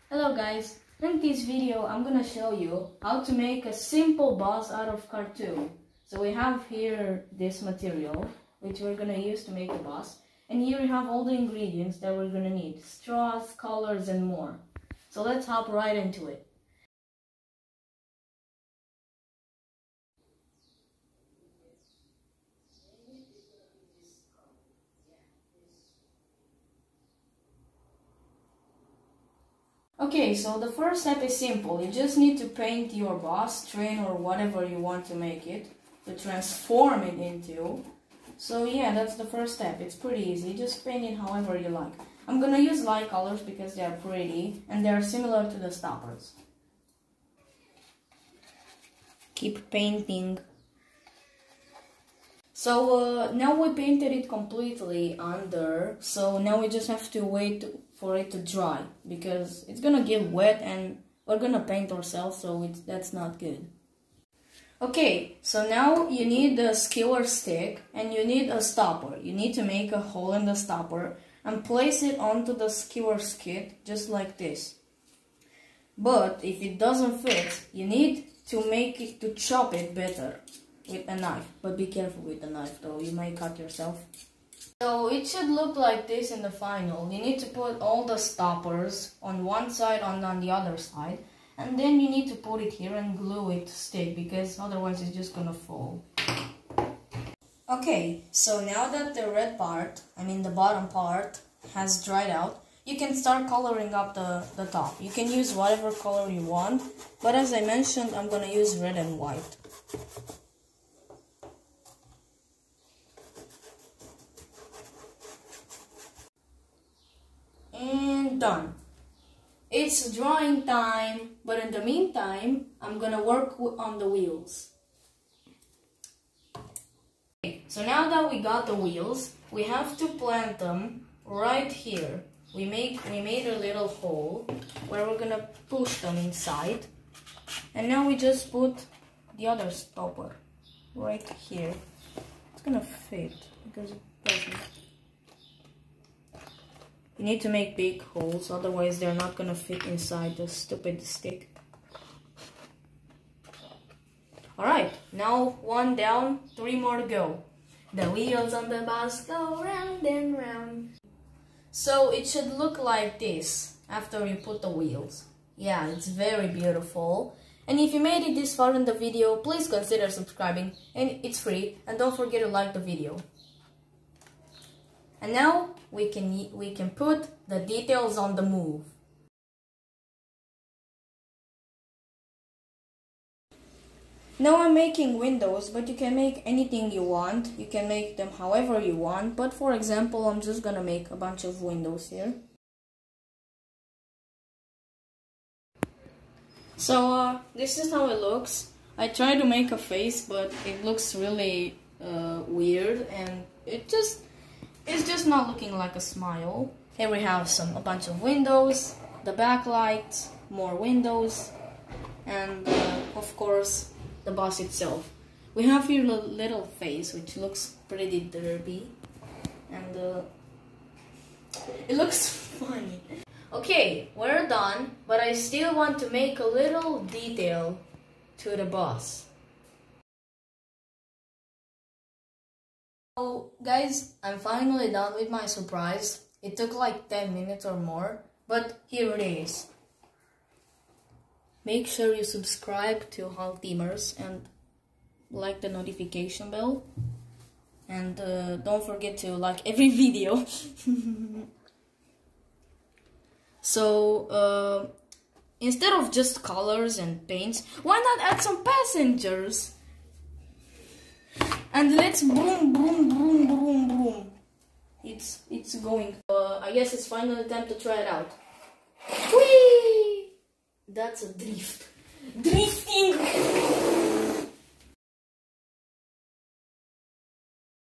Hello guys, in this video I'm gonna show you how to make a simple bus out of cartoon. So we have here this material which we're gonna use to make the bus, and here we have all the ingredients that we're gonna need: straws, colors and more. So let's hop right into it. Okay, so the first step is simple. You just need to paint your bus, train or whatever you want to make it, to transform it into. So yeah, that's the first step. It's pretty easy. Just paint it however you like. I'm gonna use light colors because they are pretty and they are similar to the stoppers. Keep painting. So now we painted it completely under, so now we just have to wait for it to dry because it's gonna get wet and we're gonna paint ourselves, so that's not good. Okay, so now you need a skewer stick and you need a stopper. You need to make a hole in the stopper and place it onto the skewer skid just like this. But if it doesn't fit, you need to chop it better with a knife, but be careful with the knife though, you might cut yourself. So it should look like this in the final. You need to put all the stoppers on one side and on the other side, and then you need to put it here and glue it to stick because otherwise it's just gonna fall. Okay, so now that the red part, the bottom part, has dried out, you can start coloring up the top. You can use whatever color you want, but as I mentioned, I'm gonna use red and white. And done. It's drawing time, but in the meantime, I'm gonna work on the wheels. Okay, so now that we got the wheels, we have to plant them right here. We made a little hole where we're gonna push them inside, and now we just put the other stopper right here. It's gonna fit because it doesn't. You need to make big holes, otherwise they're not gonna fit inside the stupid stick. Alright, now one down, 3 more to go. The wheels on the bus go round and round. So it should look like this after you put the wheels. Yeah, it's very beautiful. And if you made it this far in the video, please consider subscribing, and it's free, and don't forget to like the video. And now we can put the details on the move. Now I'm making windows, but you can make anything you want. You can make them however you want, but for example, I'm just gonna make a bunch of windows here. So this is how it looks. I tried to make a face, but it looks really weird, and it's just not looking like a smile. Here we have a bunch of windows, the backlight, more windows, and of course the bus itself. We have here a little face which looks pretty derpy, and it looks funny. Okay, we're done, but I still want to make a little detail to the bus. So guys, I'm finally done with my surprise. It took like 10 minutes or more, but here it is. Make sure you subscribe to HAAL Teamers and like the notification bell. And don't forget to like every video. So instead of just colors and paints, why not add some passengers? And let's boom, boom, boom, boom, boom. It's going. I guess it's finally time to try it out. Whee! That's a drift. Drifting!